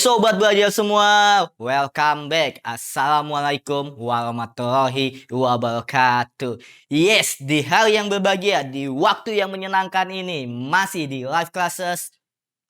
Sobat belajar semua, welcome back. Assalamualaikum warahmatullahi wabarakatuh. Yes, di hari yang berbahagia, di waktu yang menyenangkan ini, masih di live classes.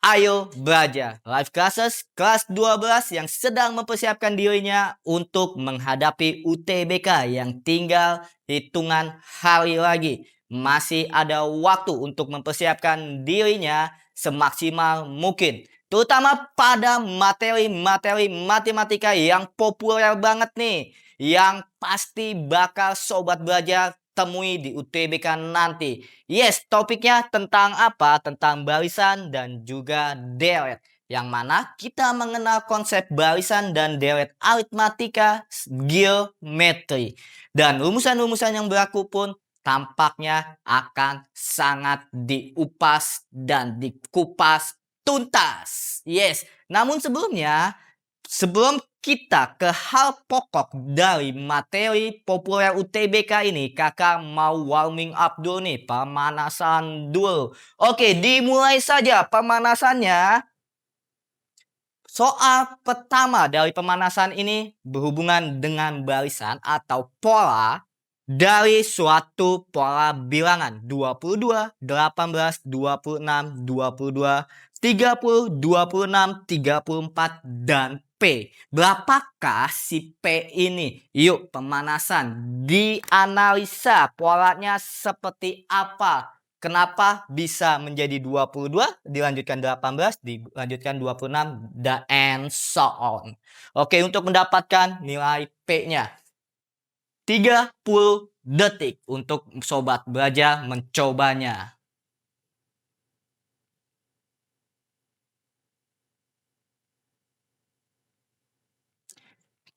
Ayo belajar. Live classes kelas 12 yang sedang mempersiapkan dirinya untuk menghadapi UTBK yang tinggal hitungan hari lagi. Masih ada waktu untuk mempersiapkan dirinya semaksimal mungkin. Terutama pada materi-materi matematika yang populer banget nih. Yang pasti bakal sobat belajar temui di UTBK nanti. Yes, topiknya tentang apa? Tentang barisan dan juga deret. Yang mana kita mengenal konsep barisan dan deret aritmatika geometri. Dan rumusan-rumusan yang berlaku pun tampaknya akan sangat diupas dan dikupas tuntas. Yes, namun sebelum kita ke hal pokok dari materi populer UTBK ini, kakak mau warming up dulu nih, pemanasan dulu. Oke, dimulai saja pemanasannya. Soal pertama dari pemanasan ini berhubungan dengan barisan atau pola dari suatu pola bilangan 22, 18, 26, 22, 30, 26, 34, dan P. Berapakah si P ini? Yuk pemanasan. Dianalisa polanya seperti apa? Kenapa bisa menjadi 22, dilanjutkan 18, dilanjutkan 26, and so on. Oke, untuk mendapatkan nilai P-nya. 30 detik untuk sobat belajar mencobanya.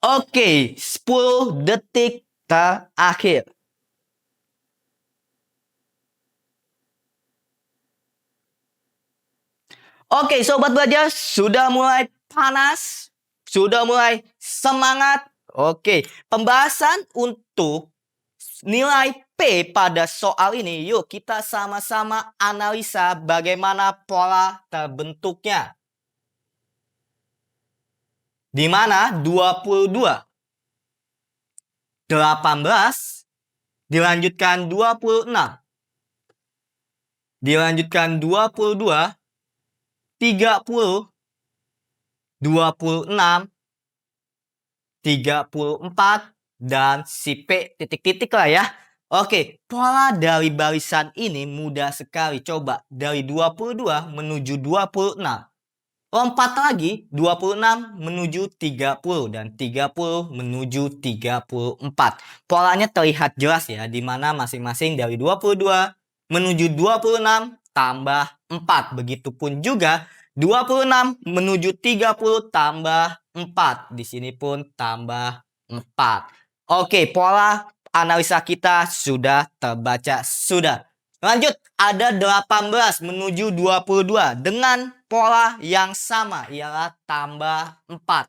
Oke, 10 detik terakhir. Oke, sobat belajar sudah mulai panas, sudah mulai semangat. Oke, pembahasan untuk nilai P pada soal ini, yuk kita sama-sama analisa bagaimana pola terbentuknya. Di mana 22, 18, dilanjutkan 26, dilanjutkan 22, 30, 26, 34, dan si P titik-titik lah ya. Oke, pola dari barisan ini mudah sekali. Coba dari 22 menuju 26. Lompat lagi 26 menuju 30 dan 30 menuju 34. Polanya terlihat jelas ya, di mana masing-masing dari 22 menuju 26 tambah 4. Begitupun juga 26 menuju 30 tambah 4. Di sini pun tambah 4. Oke, pola analisa kita sudah terbaca, sudah. Lanjut, ada 18 menuju 22 dengan pola yang sama, ialah tambah 4.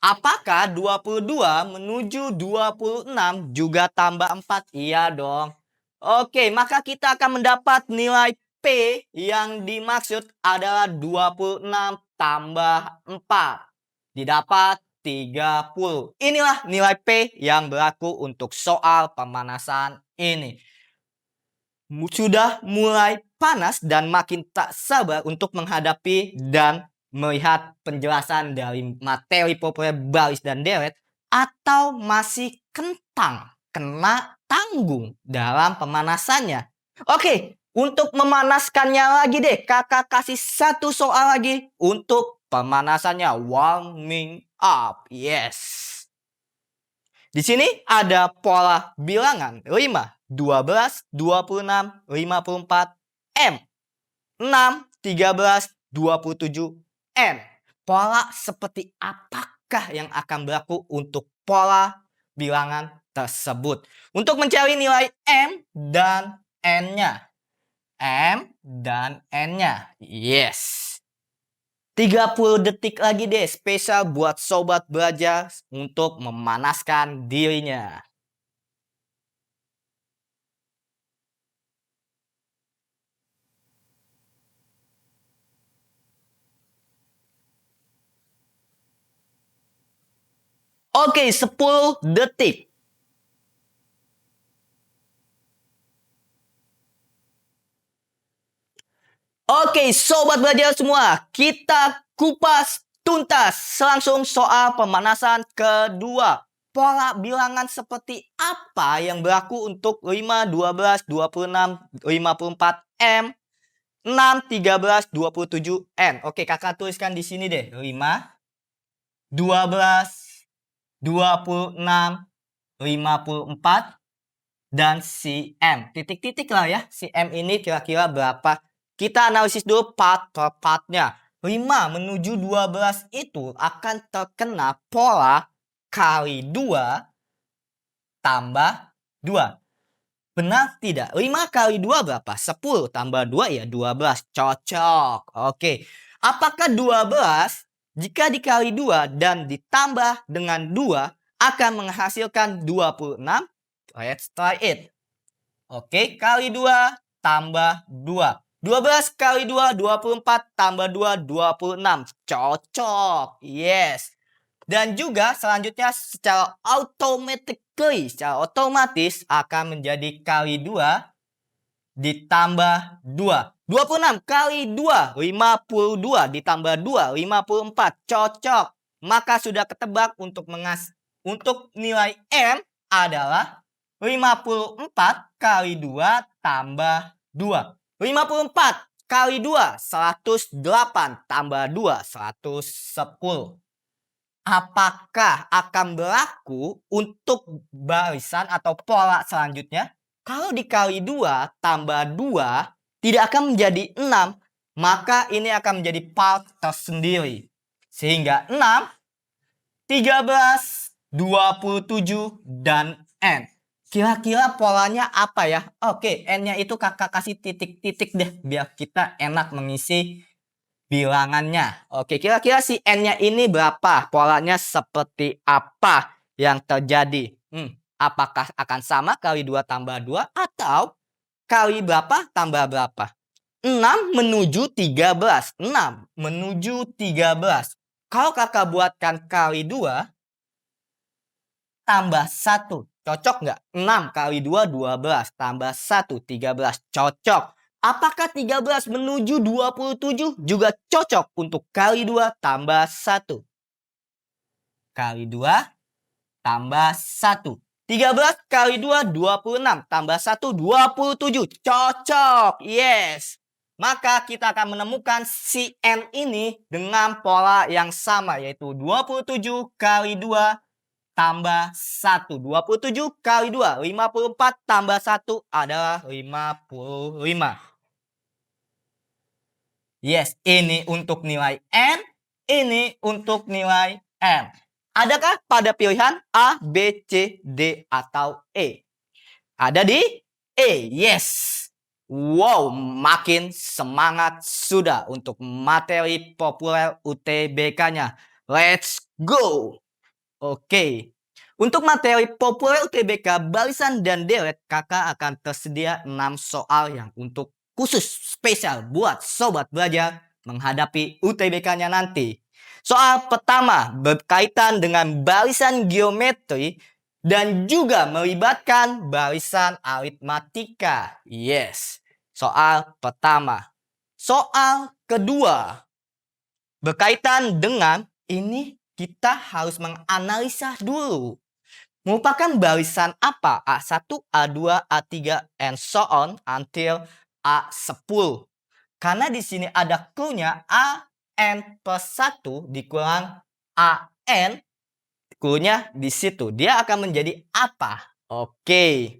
Apakah 22 menuju 26 juga tambah 4? Iya dong. Oke, maka kita akan mendapat nilai P yang dimaksud adalah 26 tambah 4. Didapat 30. Inilah nilai P yang berlaku untuk soal pemanasan ini. Sudah mulai panas dan makin tak sabar untuk menghadapi dan melihat penjelasan dari materi populer baris dan deret, atau masih kentang kena tanggung dalam pemanasannya? Oke, untuk memanaskannya lagi deh, kakak kasih satu soal lagi untuk pemanasannya, warming up. Yes. Di sini ada pola bilangan 5, 12, 26, 54, M. 6, 13, 27, N. Pola seperti apakah yang akan berlaku untuk pola bilangan tersebut? Untuk mencari nilai M dan N-nya. M dan N-nya. Yes. 30 detik lagi deh spesial buat sobat belajar untuk memanaskan dirinya. Oke, 10 detik. Oke, sobat belajar semua, kita kupas tuntas langsung soal pemanasan kedua. Pola bilangan seperti apa yang berlaku untuk 5, 12, 26, 54 M, 6, 13, 27 N. Oke, kakak tuliskan di sini deh. 5, 12, 26, 54, dan si M. Titik-titik lah ya. Si M ini kira-kira berapa? Kita analisis dulu part per partnya. 5 menuju 12 itu akan terkena pola kali 2 tambah 2. Benar tidak? 5 kali 2 berapa? 10 tambah 2 ya 12. Cocok. Oke. Apakah 12 jika dikali 2 dan ditambah dengan 2 akan menghasilkan 26? Let's try it. Oke, kali 2 tambah 2. 12 kali 2, 24 tambah 2, 26. Cocok. Yes. Dan juga selanjutnya secara otomatis akan menjadi kali 2 ditambah 2. 26 kali 2, 52 ditambah 2, 54. Cocok. Maka sudah ketebak untuk nilai M adalah 54 kali 2 tambah 2. 54 kali 2, 108 tambah 2, 110. Apakah akan berlaku untuk barisan atau pola selanjutnya? Kalau dikali 2 tambah 2 tidak akan menjadi 6, maka ini akan menjadi part tersendiri. Sehingga 6, 13, 27, dan N. Kira-kira polanya apa ya? Oke, N-nya itu kakak kasih titik-titik deh biar kita enak mengisi bilangannya. Oke, kira-kira si N-nya ini berapa? Polanya seperti apa yang terjadi? Apakah akan sama kali 2 tambah 2 atau kali berapa tambah berapa? 6 menuju 13. 6 menuju 13. Kalau kakak buatkan kali 2 tambah 1. Cocok nggak? 6 kali 2, 12. Tambah 1, 13. Cocok. Apakah 13 menuju 27 juga cocok untuk kali 2 tambah 1? Kali 2 tambah 1. 13 kali 2, 26. Tambah 1, 27. Cocok. Yes. Maka kita akan menemukan si N ini dengan pola yang sama, yaitu 27 kali 2 tambah 1. 27 kali 2, 54 tambah 1 adalah 55. Yes, ini untuk nilai N, ini untuk nilai M. Adakah pada pilihan A, B, C, D, atau E? Ada di E, yes. Wow, makin semangat sudah untuk materi populer UTBK-nya. Let's go! Oke. Untuk materi populer UTBK, barisan dan deret, kakak akan tersedia 6 soal yang untuk khusus spesial buat sobat belajar menghadapi UTBK-nya nanti. Soal pertama berkaitan dengan barisan geometri dan juga melibatkan barisan aritmatika. Yes. Soal pertama. Soal kedua berkaitan dengan ini kita harus menganalisa dulu. Merupakan barisan apa? A1, A2, A3, and so on until A10. Karena di sini ada clue-nya AN plus 1 dikurang AN. Clue-nya di situ. Dia akan menjadi apa? Oke.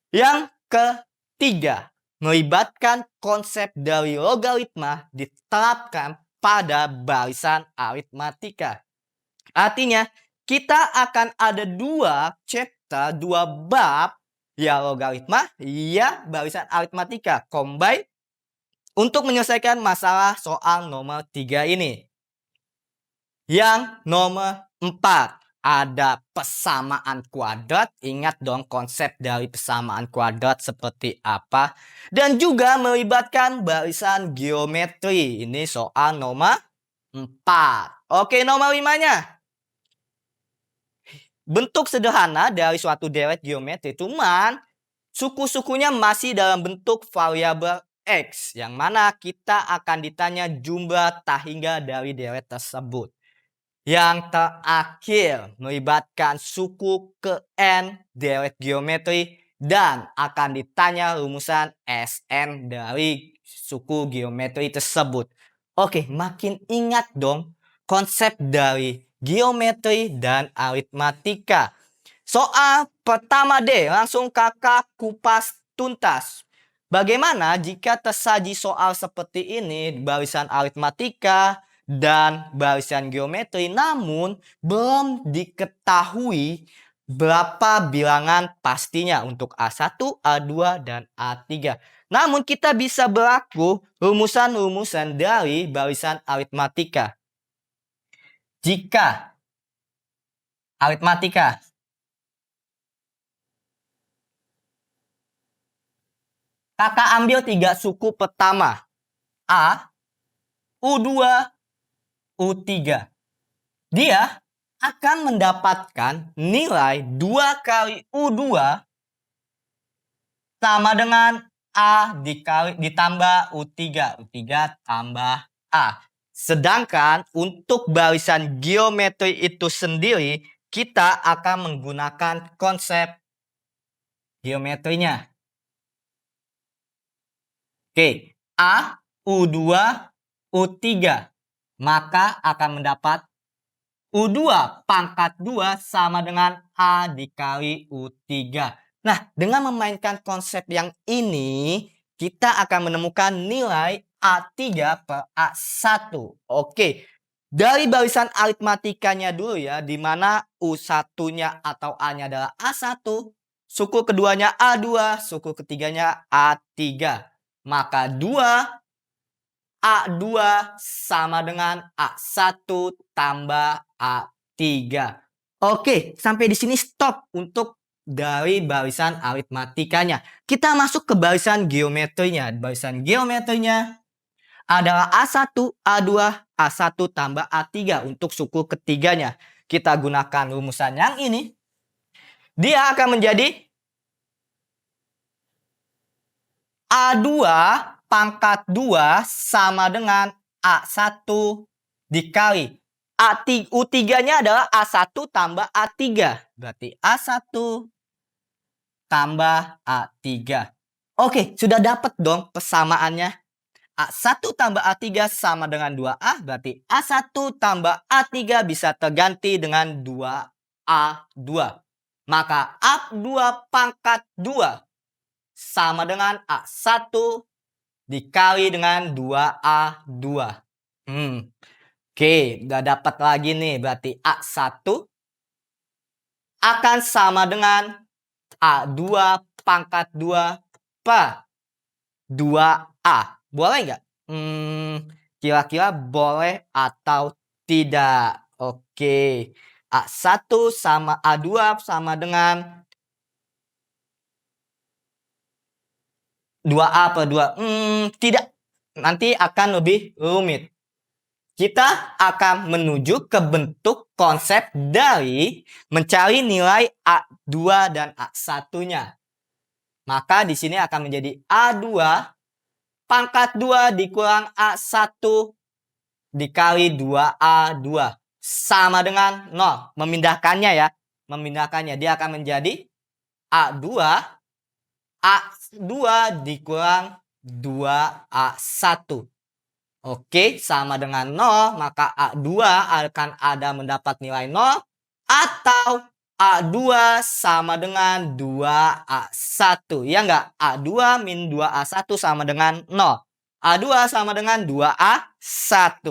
Yang ketiga, melibatkan konsep dari logaritma diterapkan pada barisan aritmatika. Artinya, kita akan ada 2 chapter, 2 bab, ya logaritma, ya barisan aritmatika, combine untuk menyelesaikan masalah soal nomor 3 ini. Yang nomor 4, ada persamaan kuadrat. Ingat dong konsep dari persamaan kuadrat seperti apa. Dan juga melibatkan barisan geometri. Ini soal nomor 4. Oke, nomor 5-nya. bentuk sederhana dari suatu deret geometri, cuman suku-sukunya masih dalam bentuk variabel X, yang mana kita akan ditanya jumlah tak hingga dari deret tersebut. Yang terakhir melibatkan suku ke N deret geometri dan akan ditanya rumusan Sn dari suku geometri tersebut. Oke, makin ingat dong konsep dari geometri dan aritmatika. Soal pertama D, langsung kakak kupas tuntas. Bagaimana jika tersaji soal seperti ini, barisan aritmatika dan barisan geometri, namun belum diketahui berapa bilangan pastinya untuk A1, A2, dan A3. Namun kita bisa berlaku rumusan-rumusan dari barisan aritmatika. Jika aritmatika kakak ambil 3 suku pertama, A, U2, U3. Dia akan mendapatkan nilai 2 kali U2 sama dengan A ditambah U3. U3 tambah A. Sedangkan untuk barisan geometri itu sendiri, kita akan menggunakan konsep geometrinya. Oke, A, U2, U3. Maka akan mendapat U2 pangkat 2 sama dengan A dikali U3. Nah, dengan memainkan konsep yang ini, kita akan menemukan nilai A3 per A1. Oke, dari barisan aritmatikanya dulu ya, di mana U1-nya atau A-nya adalah A1, suku keduanya A2, suku ketiganya A3. Maka 2 A2 sama dengan A1 tambah A3. Oke, sampai di sini stop untuk dari barisan aritmatikanya. Kita masuk ke barisan geometrinya. Barisan geometrinya adalah A1, A2, A1 tambah A3 untuk suku ketiganya. Kita gunakan rumusan yang ini. Dia akan menjadi A2 pangkat 2 sama dengan A1 dikali U3-nya adalah A1 tambah A3. Berarti A1 tambah A3. Oke, sudah dapat dong persamaannya. A1 tambah A3 sama dengan 2A. Berarti A1 tambah A3 bisa terganti dengan 2A2. Maka A2 pangkat 2 sama dengan A1 dikali dengan 2A2. Oke, udah dapat lagi nih. Berarti A1 akan sama dengan A2 pangkat 2 per 2A. Boleh nggak? Kira-kira boleh atau tidak? Oke, A1 sama A2 sama dengan 2A per 2. Tidak. Nanti akan lebih rumit. Kita akan menuju ke bentuk konsep dari mencari nilai A2 dan A1-nya. Maka di sini akan menjadi A2 pangkat 2 dikurang A1 dikali 2A2 sama dengan 0. Memindahkannya ya. Memindahkannya. Dia akan menjadi A2 dikurang 2A1. Oke, sama dengan 0, maka A2 akan ada mendapat nilai 0 atau A2 sama dengan 2A1. Ya enggak? A2 min 2A1 sama dengan 0. A2 sama dengan 2A1.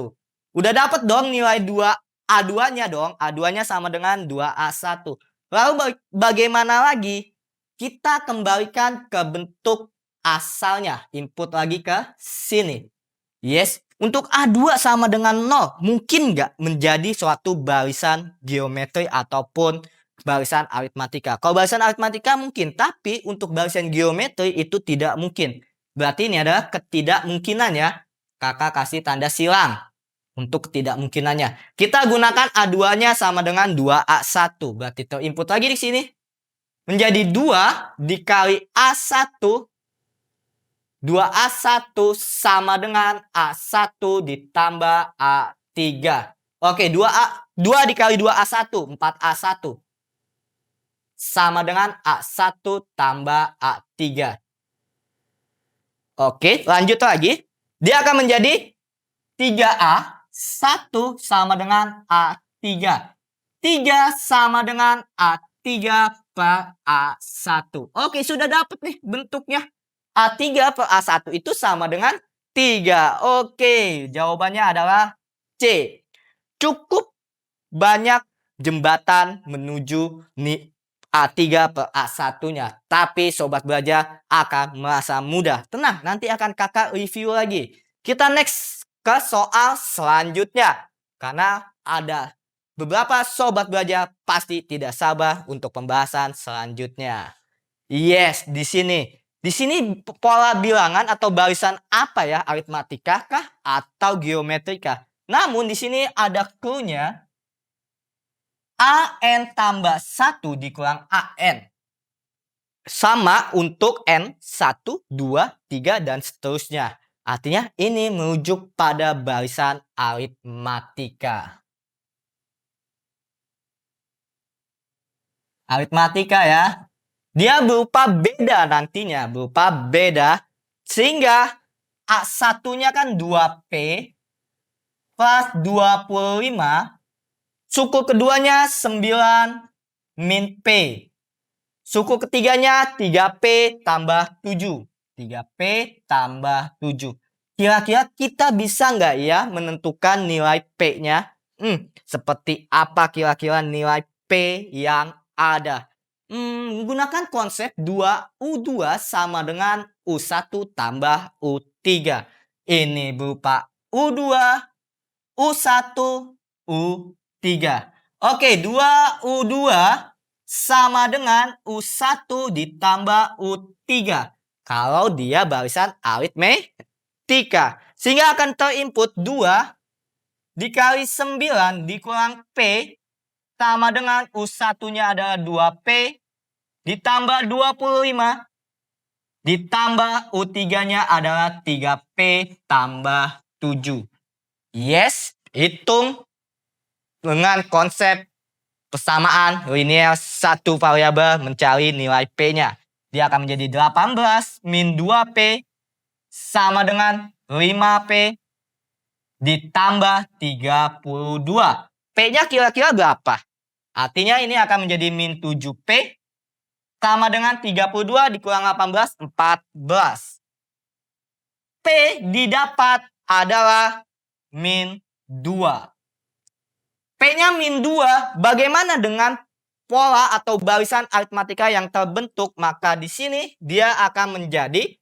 Udah dapat dong nilai 2A2-nya dong. A2-nya sama dengan 2A1. Lalu bagaimana lagi? Kita kembalikan ke bentuk asalnya. Input lagi ke sini. Yes, untuk A2 sama dengan 0. Mungkin nggak menjadi suatu barisan geometri ataupun barisan aritmatika. Kalau barisan aritmatika mungkin, tapi untuk barisan geometri itu tidak mungkin. Berarti ini adalah ketidakmungkinan ya. Kakak kasih tanda silang. untuk ketidakmungkinannya. Kita gunakan A2-nya sama dengan 2A1. Berarti terinput lagi di sini. Menjadi 2 dikali A1. 2A1 sama dengan A1 ditambah A3. Oke, 2 dikali 2A1, 4A1. Sama dengan A1 tambah A3. Oke, lanjut lagi. Dia akan menjadi 3A, 1 sama dengan A3. 3 sama dengan A3 per A1. Oke, sudah dapat nih bentuknya. A3 per A1 itu sama dengan 3. Oke, jawabannya adalah C. Cukup banyak jembatan menuju A3 per A1-nya. Tapi sobat belajar akan merasa mudah. Tenang, nanti akan kakak review lagi. Kita next ke soal selanjutnya. Karena ada beberapa sobat belajar pasti tidak sabar untuk pembahasan selanjutnya. Yes, di sini. Di sini pola bilangan atau barisan apa ya? Aritmatika kah atau geometrika? Namun di sini ada clue-nya. AN tambah 1 dikurang AN. Sama untuk N 1, 2, 3, dan seterusnya. Artinya ini merujuk pada barisan aritmatika. Aritmatika ya. Dia berupa beda nantinya. Berupa beda. Sehingga A1-nya kan 2P plus 25. Suku keduanya 9 min P. Suku ketiganya 3P tambah 7. 3P tambah 7. Kira-kira kita bisa nggak ya menentukan nilai P-nya? Seperti apa kira-kira nilai P yang ada? Menggunakan konsep 2U2 sama dengan U1 tambah U3. Ini berupa U2, U1, U3. Oke, 2U2 sama dengan U1 ditambah U3. Kalau dia barisan aritmetika. Sehingga akan terinput 2 dikali 9 dikurang P sama dengan U1-nya adalah 2P ditambah 25 ditambah U3-nya adalah 3P tambah 7. Yes, hitung dengan konsep persamaan linear satu variabel mencari nilai P-nya. Dia akan menjadi 18 min 2P sama dengan 5P ditambah 32. P-nya kira-kira berapa? Artinya ini akan menjadi min 7P sama dengan 32 dikurang 18, 14. P didapat adalah min 2. P-nya min 2, bagaimana dengan pola atau barisan aritmatika yang terbentuk? Maka di sini dia akan menjadi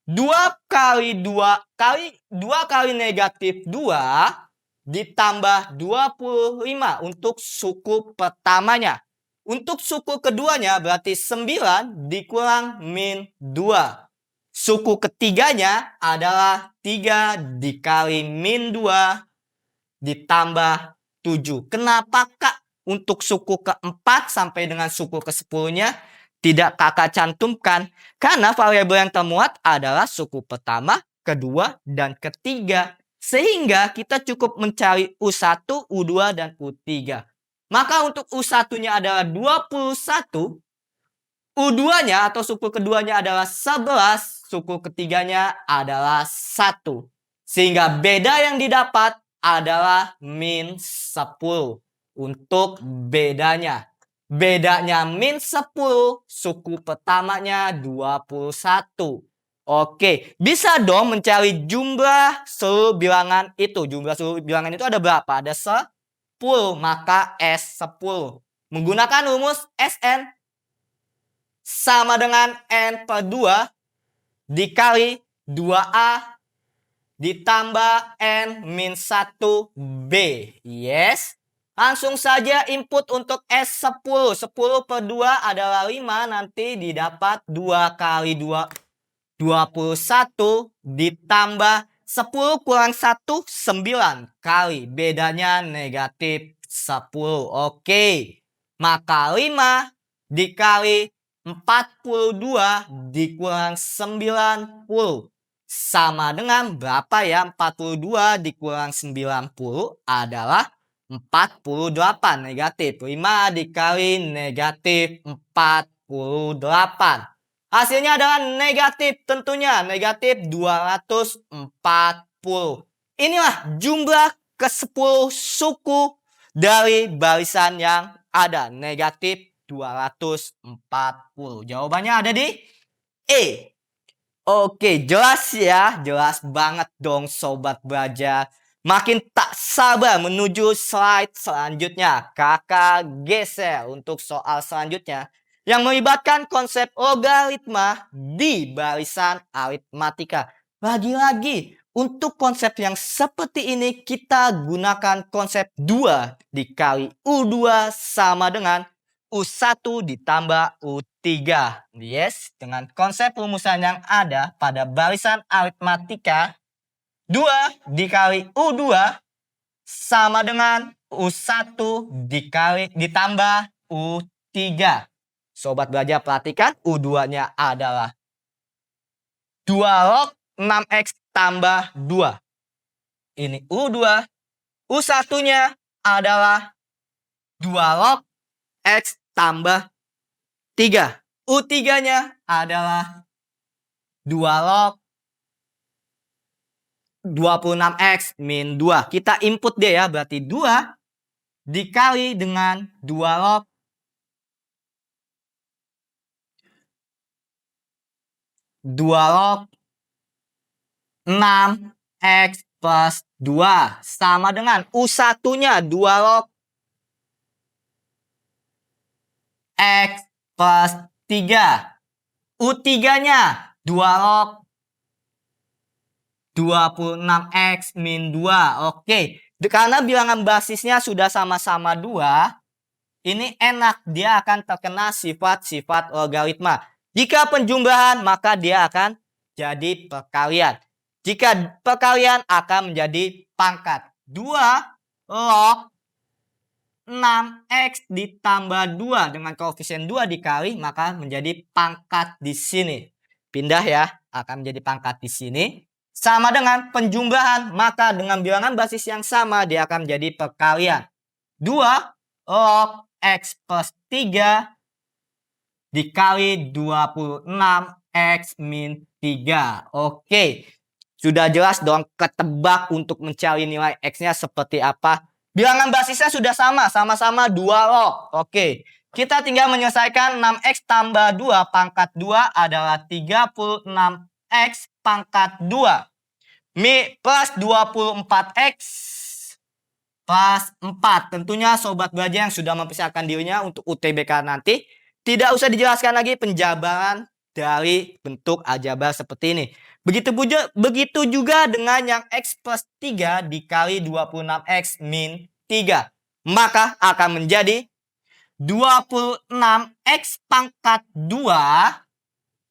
2 kali 2 kali negatif 2 ditambah 25 untuk suku pertamanya. Untuk suku keduanya berarti 9 dikurang min 2. Suku ketiganya adalah 3 dikali min 2 ditambah 7. Kenapa Kak untuk suku keempat sampai dengan suku ke-10-nya tidak Kakak cantumkan? Karena variabel yang termuat adalah suku pertama, kedua, dan ketiga. Sehingga kita cukup mencari U1, U2, dan U3. Maka untuk U1-nya adalah 21, U2-nya atau suku keduanya adalah 11, suku ketiganya adalah 1. Sehingga beda yang didapat adalah min 10 untuk bedanya. Bedanya min 10, suku pertamanya 21. Oke, bisa dong mencari jumlah seluruh bilangan itu. Jumlah seluruh bilangan itu ada berapa? Ada 10, maka S10. Menggunakan rumus Sn sama dengan N per 2 dikali 2A ditambah N min 1B. Yes. Langsung saja input untuk S10. 10 per 2 adalah 5. Nanti didapat 2 kali 2. 21 ditambah 10 kurang 1, 9. Kali. Bedanya negatif 10. Oke. Maka 5 dikali 42 dikurang 90. Sama dengan berapa ya? 42 dikurang 90 adalah 48. Negatif. 5 dikali negatif 48. Hasilnya adalah negatif tentunya. Negatif 240. Inilah jumlah ke-10 suku dari barisan yang ada. Negatif 240. Jawabannya ada di E. Oke, jelas ya. Jelas banget dong Sobat Belajar. Makin tak sabar menuju slide selanjutnya. Kakak geser untuk soal selanjutnya yang melibatkan konsep logaritma di barisan aritmatika. Lagi-lagi, untuk konsep yang seperti ini kita gunakan konsep 2 dikali U2 sama dengan U1 ditambah U3. Yes, dengan konsep rumusan yang ada pada barisan aritmatika, 2 dikali U2 sama dengan U1 ditambah U3. Sobat Belajar perhatikan, U2-nya adalah 2 log 6X tambah 2. Ini U2. U1-nya adalah 2 log X tambah 3. U3-nya adalah 2 log 26X min 2. Kita input dia ya, berarti 2 dikali dengan 2 log 6X plus 2 sama dengan U1-nya 2 log X plus 3. U3-nya 2 log 26X min 2. Oke, karena bilangan basisnya sudah sama-sama 2, ini enak, dia akan terkena sifat-sifat logaritma. Jika penjumlahan, maka dia akan jadi perkalian. Jika perkalian akan menjadi pangkat. 2 log 6X ditambah 2 dengan koefisien 2 dikali, maka menjadi pangkat di sini. Pindah ya, akan menjadi pangkat di sini. Sama dengan penjumlahan, maka dengan bilangan basis yang sama, dia akan menjadi perkalian. 2 log X plus 3 dikali 26X min 3. Oke, sudah jelas dong ketebak untuk mencari nilai X-nya seperti apa. Bilangan basisnya sudah sama-sama 2 log. Oke, kita tinggal menyelesaikan 6X tambah 2 pangkat 2 adalah 36X pangkat 2. Plus 24X plus 4. Tentunya Sobat Belajar yang sudah mempersiapkan dirinya untuk UTBK nanti, tidak usah dijelaskan lagi penjabaran dari bentuk aljabar seperti ini. Begitu juga dengan yang X plus 3 dikali 26X min 3. Maka akan menjadi 26X pangkat 2.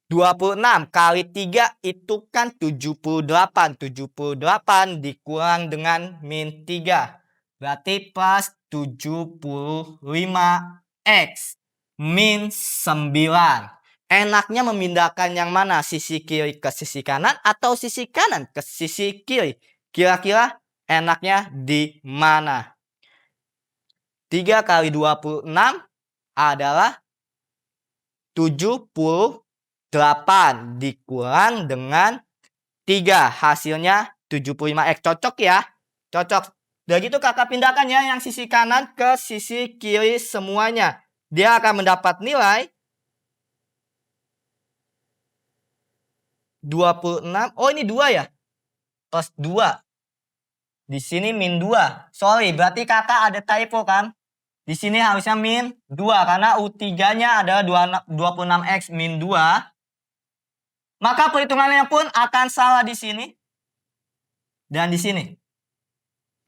26 kali 3 itu kan 78. 78 dikurang dengan min 3. Berarti plus 75X min 9. Enaknya memindahkan yang mana? Sisi kiri ke sisi kanan atau sisi kanan ke sisi kiri? Kira-kira enaknya di mana? 3 kali 26 adalah 78 dikurang dengan 3. Hasilnya 75X. Cocok ya? Cocok. Udah gitu kakak pindahkan ya yang sisi kanan ke sisi kiri semuanya. Dia akan mendapat nilai 26. Oh ini 2 ya? Plus 2. Di sini min 2. Sorry, berarti kakak ada typo kan? Di sini harusnya min 2 karena U3-nya adalah 26X min 2. Maka perhitungannya pun akan salah di sini. Dan di sini.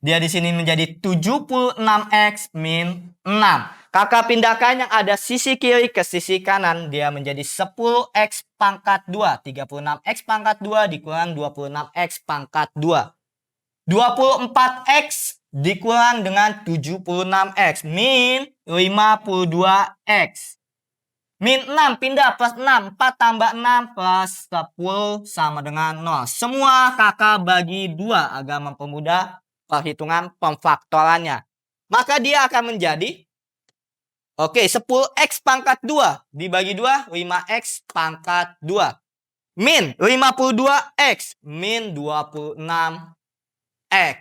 Dia di sini menjadi 76X min 6. kakak pindahkan yang ada sisi kiri ke sisi kanan. Dia menjadi 10x pangkat 2. 36x pangkat 2 dikurang 26x pangkat 2. 24x dikurang dengan 76x. Min 52x. Min 6 pindah plus 6. 4 tambah 6 plus 10 sama dengan 0. Semua kakak bagi 2 agar mempermudah perhitungan pemfaktorannya. Maka dia akan menjadi 10x pangkat 2 dibagi 2, 5x pangkat 2. Min 52x min 26x.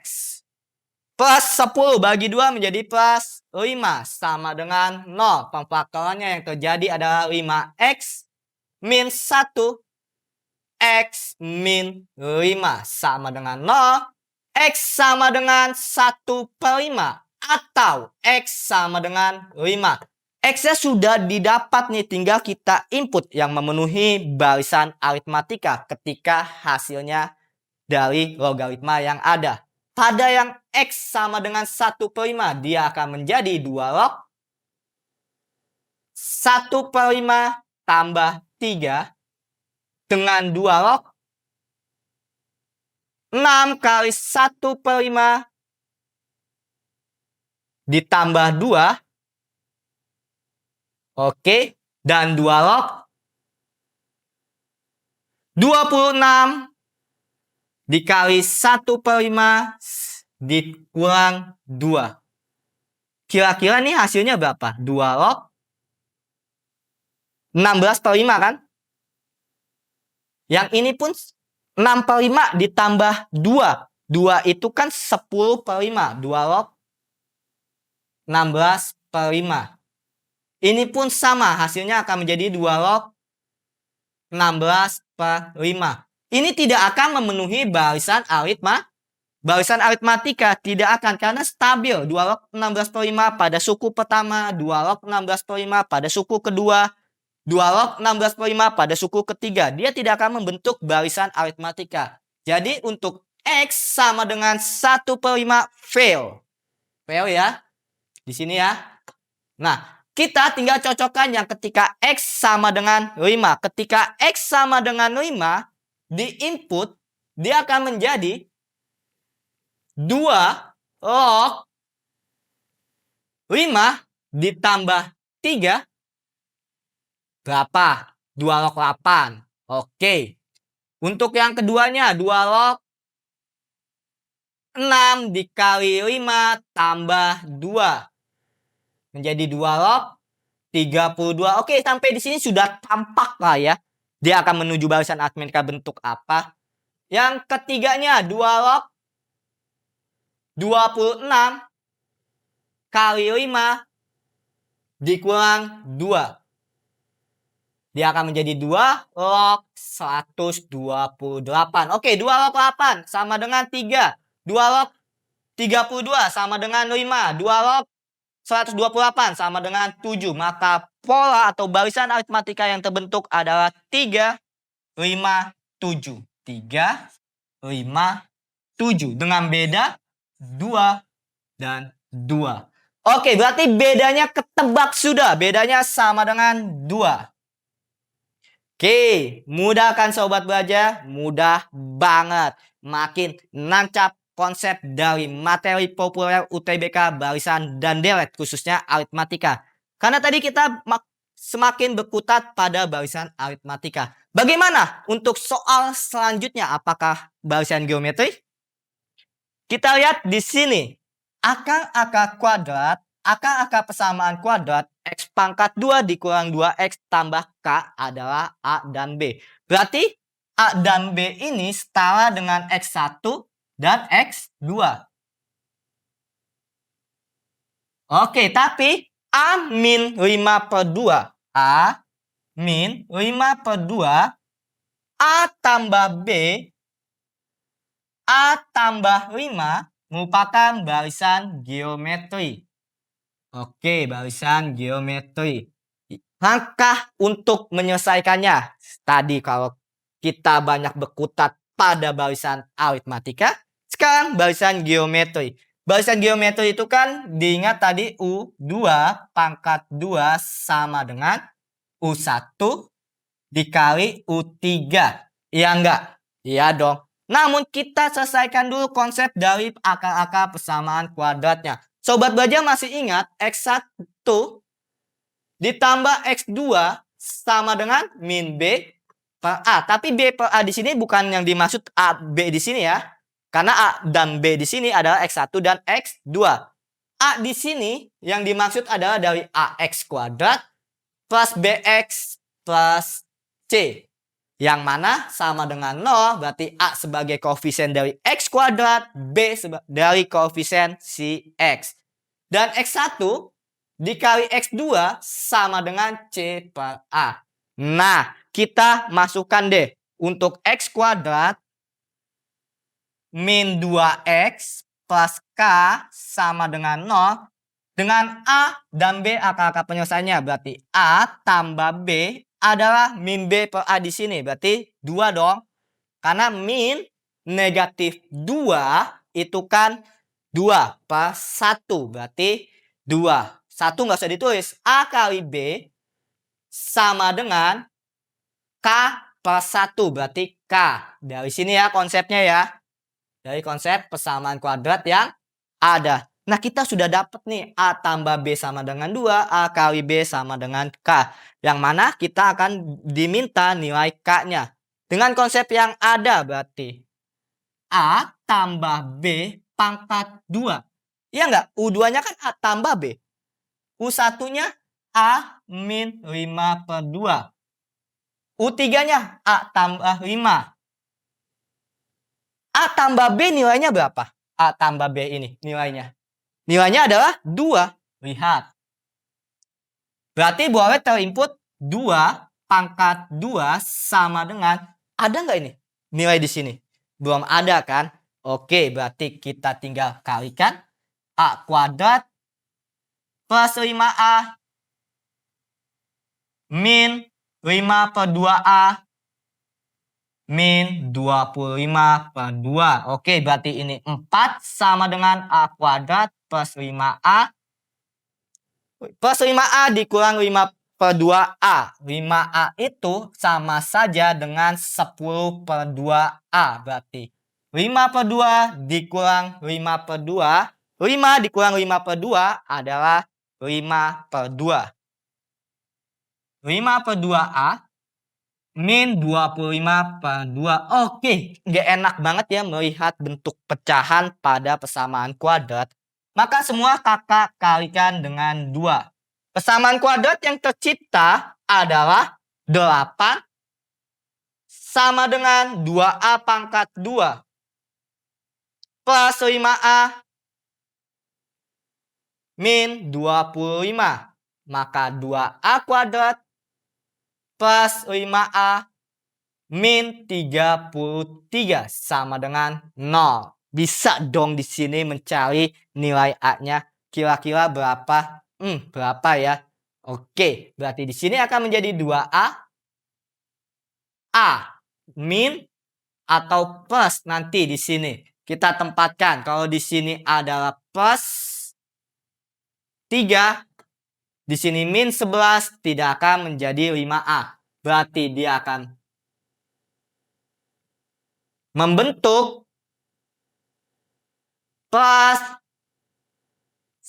Plus 10 bagi 2 menjadi plus 5 sama dengan 0. Pemfaktorannya yang terjadi adalah 5x min 1 x min 5 sama dengan 0. X sama dengan 1/5 atau X sama dengan 5. X-nya sudah didapat nih, tinggal kita input yang memenuhi barisan aritmatika ketika hasilnya dari logaritma yang ada. Pada yang X sama dengan 1/5, dia akan menjadi 2 log 1/5 tambah 3 dengan 2 log 6 kali 1/5 ditambah 2. Oke, dan 2 log 26 dikali 1/5 dikurang 2. Kira-kira nih hasilnya berapa? 2 log 16/5 kan? Yang ini pun 6/5 ditambah 2. 2 itu kan 10/5. 2 log 16/5. Ini pun sama, hasilnya akan menjadi 2 log 16/5. Ini tidak akan memenuhi barisan aritmatika, tidak akan, karena stabil. 2 log 16/5 pada suku pertama, 2 log 16/5 pada suku kedua, 2 log 16/5 pada suku ketiga. Dia tidak akan membentuk barisan aritmatika. Jadi untuk X sama dengan 1/5 fail. Fail ya. Di sini ya. Nah, kita tinggal cocokkan yang ketika X sama dengan 5. Ketika X sama dengan 5, di input, dia akan menjadi 2 log 5 ditambah 3. Berapa? 2 log 8. Oke. Untuk yang keduanya, 2 log 6 dikali 5 tambah 2. Menjadi 2 log 32. Oke, sampai di sini sudah tampak lah ya. Dia akan menuju barisan aritmatika bentuk apa. Yang ketiganya 2 log 26 kali 5 dikurang 2. Dia akan menjadi 2 log 128. Oke, 2 log 8 sama dengan 3. 2 log 32 sama dengan 5. 2 log 128 sama dengan 7. Maka pola atau barisan aritmatika yang terbentuk adalah 3, 5, 7. 3, 5, 7. Dengan beda 2 dan 2. Oke, berarti bedanya ketebak sudah. Bedanya sama dengan 2. Oke, mudah kan sobat belajar? Mudah banget. Makin nancap konsep dari materi populer UTBK barisan dan deret, khususnya aritmatika. Karena tadi kita semakin berkutat pada barisan aritmatika. Bagaimana untuk soal selanjutnya? Apakah barisan geometri? Kita lihat di sini. Akar-akar kuadrat, akar-akar persamaan kuadrat X pangkat 2 dikurang 2X tambah K adalah A dan B. Berarti A dan B ini setara dengan X1 dan X2. Oke, tapi A min 5/2. A min 5/2. A tambah B. A tambah 5 merupakan barisan geometri. Oke, barisan geometri. Langkah untuk menyelesaikannya. Tadi kalau kita banyak berkutat pada barisan aritmatika, sekarang barisan geometri. Barisan geometri itu kan diingat tadi U2 pangkat 2 sama dengan U1 dikali U3. Iya enggak? Iya dong. Namun kita selesaikan dulu konsep dari akar-akar persamaan kuadratnya. Sobat belajar masih ingat X1 ditambah X2 sama dengan min B per A. Tapi B per A di sini bukan yang dimaksud A, B di sini ya. Karena A dan B di sini adalah X1 dan X2. A di sini yang dimaksud adalah dari AX kuadrat plus BX plus C. Yang mana sama dengan 0, berarti A sebagai koefisien dari X kuadrat, B dari koefisien si X. Dan X1 dikali X2 sama dengan C per A. Nah, kita masukkan deh untuk X kuadrat min 2X plus K sama dengan 0. Dengan A dan B akar-akar penyelesaiannya berarti A tambah B adalah min B per A di sini. Berarti 2 dong. Karena min negatif 2 itu kan 2 per 1. Berarti 2. 1 nggak usah ditulis. A kali B sama dengan K per 1. Berarti K. Dari sini ya konsepnya ya. Dari konsep persamaan kuadrat yang ada. Nah, kita sudah dapat nih A tambah B sama dengan 2, A kali B sama dengan K. Yang mana kita akan diminta nilai K-nya. Dengan konsep yang ada berarti A tambah B pangkat 2. Iya nggak? U2-nya kan A tambah B. U1-nya A min 5 per 2. U3-nya A tambah 5. A tambah B nilainya berapa? A tambah B ini nilainya. Nilainya adalah 2. Lihat. Berarti boleh terinput 2 pangkat 2 sama dengan, ada nggak ini nilai di sini? Belum ada kan? Oke, berarti kita tinggal kalikan A kuadrat plus 5A min 5 per 2A min 25 per 2. Oke, berarti ini 4 sama dengan A kuadrat plus 5A plus 5A dikurang 5 per 2A. 5A itu sama saja dengan 10 per 2A. Berarti 5 per 2 dikurang 5 per 2. 5 dikurang 5 per 2 adalah 5 per 2. 5 per 2A min 25 per 2. Oke, nggak enak banget ya melihat bentuk pecahan pada persamaan kuadrat. Maka semua kakak kalikan dengan 2. Persamaan kuadrat yang tercipta adalah 8 sama dengan 2A pangkat 2 plus 5A min 25. Maka 2A kuadrat plus 5A min 33 sama dengan 0. Bisa dong di sini mencari nilai A-nya kira-kira berapa? Berapa ya? Oke, berarti di sini akan menjadi 2A A min atau plus nanti di sini. Kita tempatkan kalau di sini adalah plus 3, di sini min 11 tidak akan menjadi 5A. Berarti dia akan membentuk plus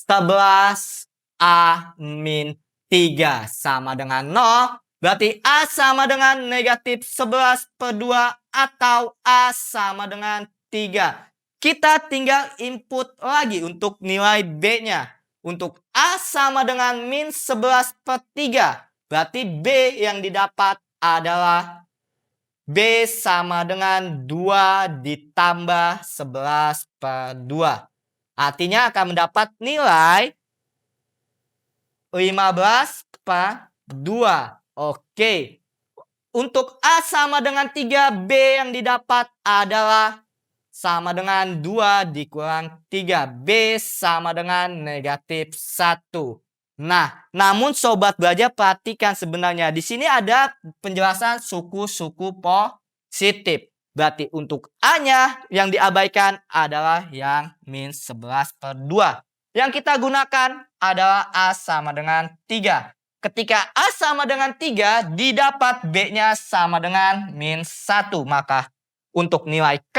11A min 3 sama dengan 0. Berarti A sama dengan negatif 11 per 2 atau A sama dengan 3. Kita tinggal input lagi untuk nilai B-nya. Untuk A sama dengan min 11 per 3. Berarti B yang didapat adalah B sama dengan 2 ditambah 11 per 2. Artinya akan mendapat nilai 15 per 2. Oke. Untuk A sama dengan 3, B yang didapat adalah sama dengan 2 dikurang 3. B sama dengan negatif 1. Nah, namun sobat belajar perhatikan sebenarnya di sini ada penjelasan suku-suku positif. Berarti untuk A-nya yang diabaikan adalah yang min 11/2. Yang kita gunakan adalah A sama dengan 3. Ketika A sama dengan 3, didapat B-nya sama dengan min 1. Maka untuk nilai K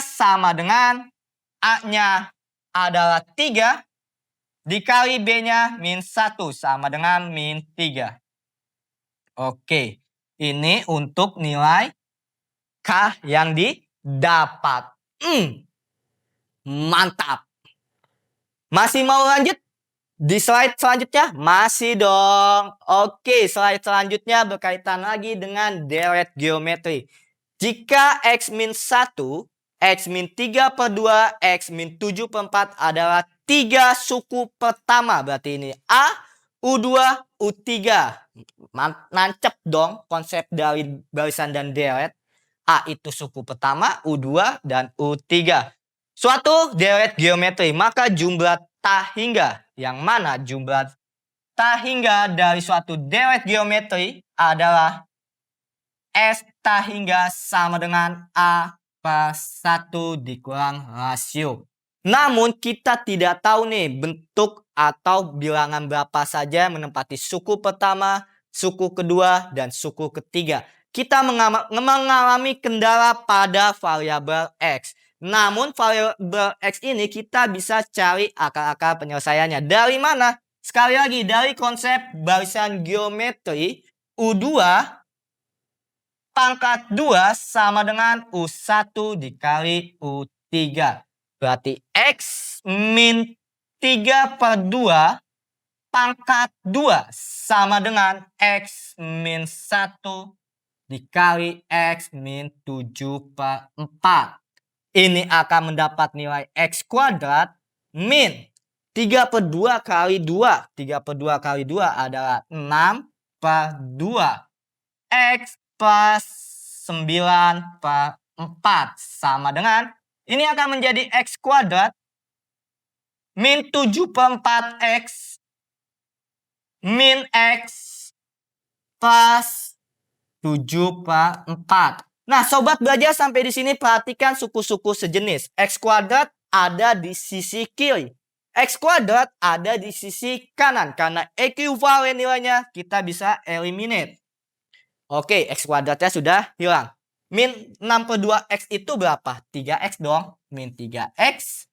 sama dengan A-nya adalah 3 dikali B-nya min 1 sama dengan min 3. Oke, ini untuk nilai K yang didapat. Mantap. Masih mau lanjut? Di slide selanjutnya? Masih dong. Oke, slide selanjutnya berkaitan lagi dengan deret geometri. Jika X min 1, X min 3/2, X min 7/4 adalah 3 suku pertama. Berarti ini A, U2, U3. Nancep dong konsep dari barisan dan deret. A itu suku pertama, U2, dan U3. Suatu deret geometri, maka jumlah tahingga, yang mana jumlah tahingga dari suatu deret geometri adalah S tahingga sama dengan A per 1 dikurang rasio. Namun kita tidak tahu nih bentuk atau bilangan berapa saja menempati suku pertama, suku kedua, dan suku ketiga. Kita mengalami kendala pada variabel X. Namun variabel X ini kita bisa cari akar-akar penyelesaiannya. Dari mana? Sekali lagi dari konsep barisan geometri U2 pangkat 2 sama dengan U1 dikali U3. Berarti X min 3/2 pangkat 2 sama dengan X min 1 dikali X min 7/4. Ini akan mendapat nilai X kuadrat min 3/2 kali 2. 3/2 kali 2 adalah 6/2. X plus 9/4 sama dengan, ini akan menjadi X kuadrat min 7/4X min X plus 7/4. Nah, sobat belajar sampai di sini perhatikan suku-suku sejenis. X kuadrat ada di sisi kiri. X kuadrat ada di sisi kanan. Karena ekuivalen nilainya kita bisa eliminate. Oke, X kuadratnya sudah hilang. Min 6/2X itu berapa? 3X dong. Min 3X.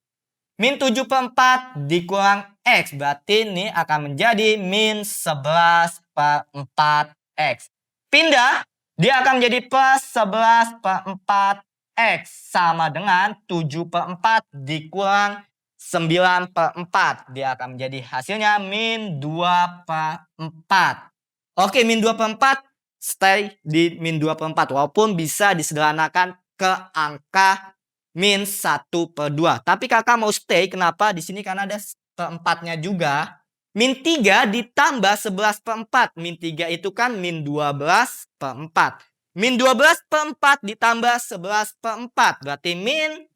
Min 7/4 dikurang X. Berarti ini akan menjadi min 11/4X. Pindah. Dia akan menjadi plus 11/4X sama dengan 7/4 dikurang 9/4. Dia akan menjadi hasilnya min 2/4. Oke, min 2/4 stay di min 2/4. Walaupun bisa disederhanakan ke angka min 1/2. Tapi kakak mau stay, kenapa? Di sini karena ada perempatnya juga. Min 3 ditambah 11/4. Min 3 itu kan min 12/4. Min 12/4 ditambah 11/4. Berarti min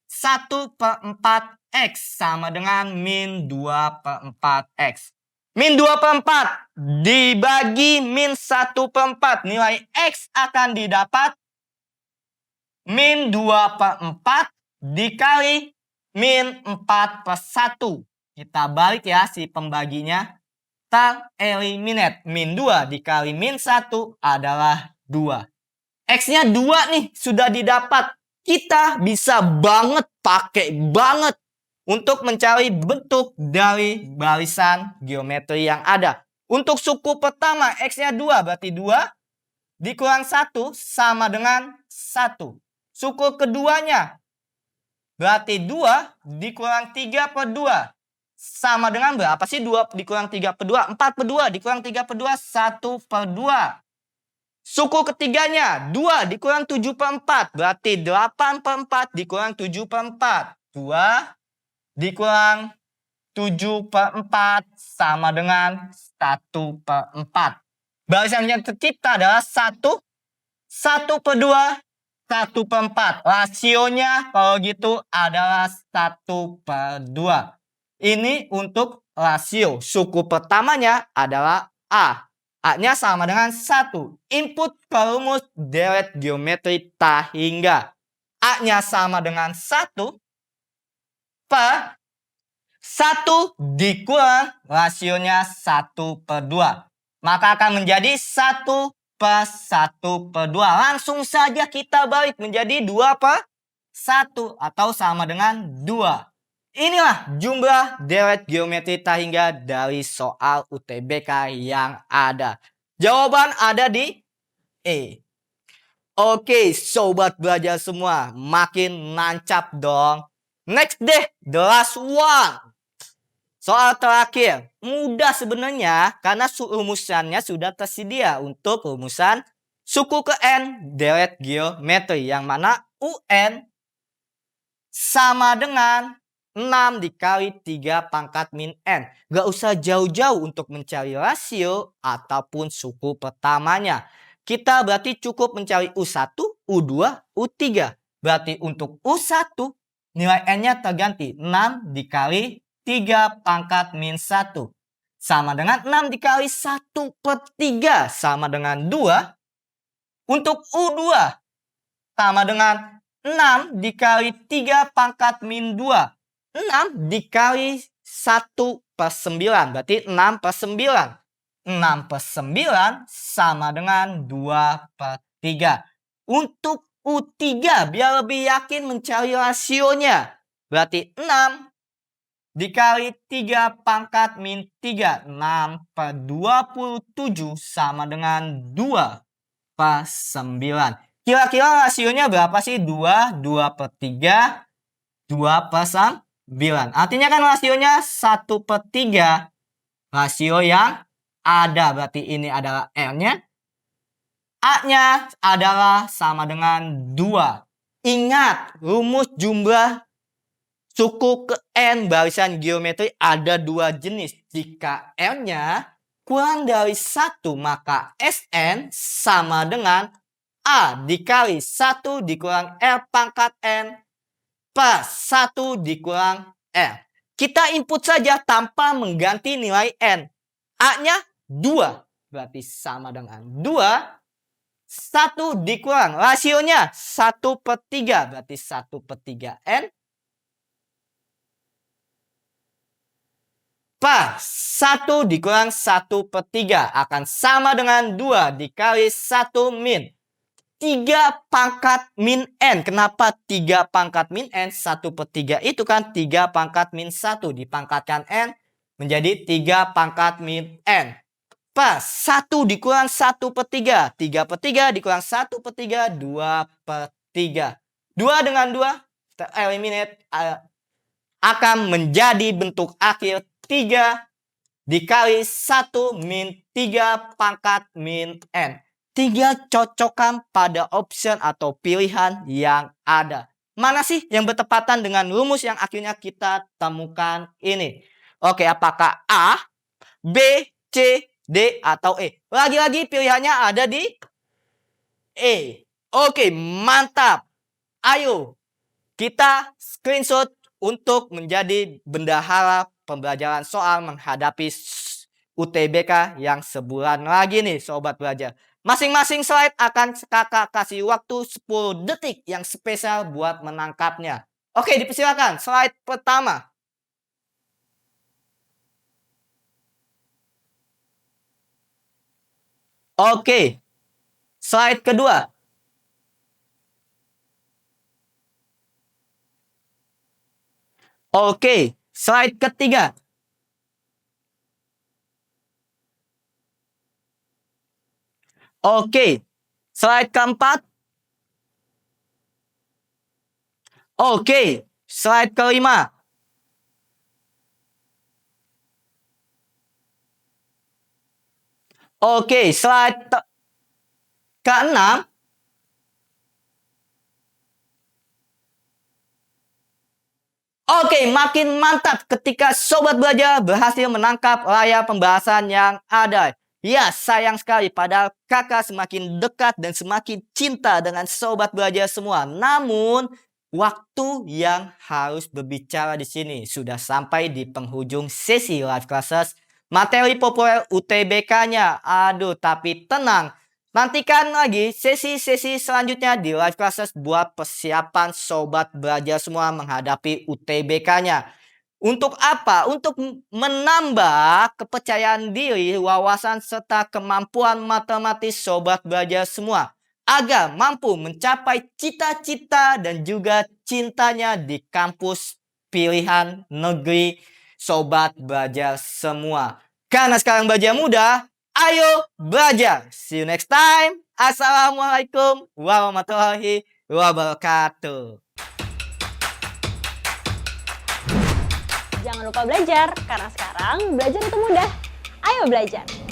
1/4X sama dengan min 2/4X. Min 2/4 dibagi min 1/4. Nilai X akan didapat min 2/4 dikali min 4/1. Kita balik ya si pembaginya. Kita eliminate. Min 2 dikali min 1 adalah 2. X-nya 2 nih sudah didapat. Kita bisa pakai banget untuk mencari bentuk dari barisan geometri yang ada. Untuk suku pertama X-nya 2 berarti 2 dikurang 1 sama dengan 1. Suku keduanya berarti 2 dikurang 3/2 sama dengan berapa sih 2 dikurang 3/2? 4/2 dikurang 3/2 1/2. Suku ketiganya 2 dikurang 7/4 berarti 8/4 dikurang 7/4. 2 dikurang 7/4 sama dengan 1/4. Barisan yang tercipta adalah 1/2, 1/4. Rasionya kalau gitu adalah 1/2. Ini untuk rasio. Suku pertamanya adalah A. A-nya sama dengan 1. Input ke rumus deret geometri tak hingga. A-nya sama dengan 1 per 1 dikurang rasionya 1/2. Maka akan menjadi 1/1/2. Langsung saja kita balik menjadi 2/1 atau sama dengan 2. Inilah jumlah deret geometri tak hingga dari soal UTBK yang ada. Jawaban ada di E. Oke, sobat belajar semua, makin nancap dong. Next deh, the last one. Soal terakhir, mudah sebenarnya karena rumusannya sudah tersedia untuk rumusan suku ke N deret geometri, yang mana UN sama dengan 6 dikali 3 pangkat min N. Gak usah jauh-jauh untuk mencari rasio ataupun suku pertamanya. Kita berarti cukup mencari U1, U2, U3. Berarti untuk U1 nilai N-nya terganti 6 dikali 3 pangkat min 1. Sama dengan 6 dikali 1/3 sama dengan 2. Untuk U2 sama dengan 6 dikali 3 pangkat min 2. 6 dikali 1/9. Berarti 6/9. 6/9 sama dengan 2/3. Untuk U3 biar lebih yakin mencari rasionya. Berarti 6 dikali 3 pangkat min 3. 6/27 sama dengan 2/9. Kira-kira rasionya berapa sih? 2/3, 2/9. Artinya kan rasionya 1/3. Rasio yang ada. Berarti ini adalah R-nya. A-nya adalah sama dengan 2. Ingat, rumus jumlah suku ke N barisan geometri ada 2 jenis. Jika R-nya kurang dari 1, maka Sn sama dengan A dikali 1 dikurang R pangkat N per 1 dikurang R. Kita input saja tanpa mengganti nilai N. A-nya 2. Berarti sama dengan 2. 1 dikurang. Rasionya 1/3. Berarti 1/3 N. Per 1 dikurang 1/3 akan sama dengan 2 dikali 1 min 3 pangkat min N. Kenapa 3 pangkat min N? 1/3 itu kan 3 pangkat min 1. Dipangkatkan N menjadi 3 pangkat min N. Per 1 dikurang 1/3. 3/3 dikurang 1/3. 2/3. 2 dengan 2 tereliminate akan menjadi bentuk akhir 3 dikali 1 min 3 pangkat min N. 3 cocokkan pada option atau pilihan yang ada. Mana sih yang bertepatan dengan rumus yang akhirnya kita temukan ini? Oke, apakah A, B, C, D, atau E? Lagi-lagi pilihannya ada di E. Oke, mantap. Ayo kita screenshot untuk menjadi bendahara pembelajaran soal menghadapi UTBK yang sebulan lagi nih sobat belajar. Masing-masing slide akan kakak kasih waktu 10 detik yang spesial buat menangkapnya. Oke, dipersilakan slide pertama. Oke, slide kedua. Oke, slide ketiga. Oke, slide keempat. Oke, slide kelima. Oke, slide keenam. Oke, makin mantap ketika sobat belajar berhasil menangkap layar pembahasan yang ada. Ya, sayang sekali padahal kakak semakin dekat dan semakin cinta dengan sobat belajar semua. Namun, waktu yang harus berbicara di sini sudah sampai di penghujung sesi live classes materi populer UTBK-nya. Aduh, tapi tenang. Nantikan lagi sesi-sesi selanjutnya di live classes buat persiapan sobat belajar semua menghadapi UTBK-nya. Untuk apa? Untuk menambah kepercayaan diri, wawasan, serta kemampuan matematis sobat belajar semua. Agar mampu mencapai cita-cita dan juga cintanya di kampus pilihan negeri sobat belajar semua. Karena sekarang belajar mudah, ayo belajar. See you next time. Assalamualaikum warahmatullahi wabarakatuh. Jangan lupa belajar, karena sekarang belajar itu mudah. Ayo belajar!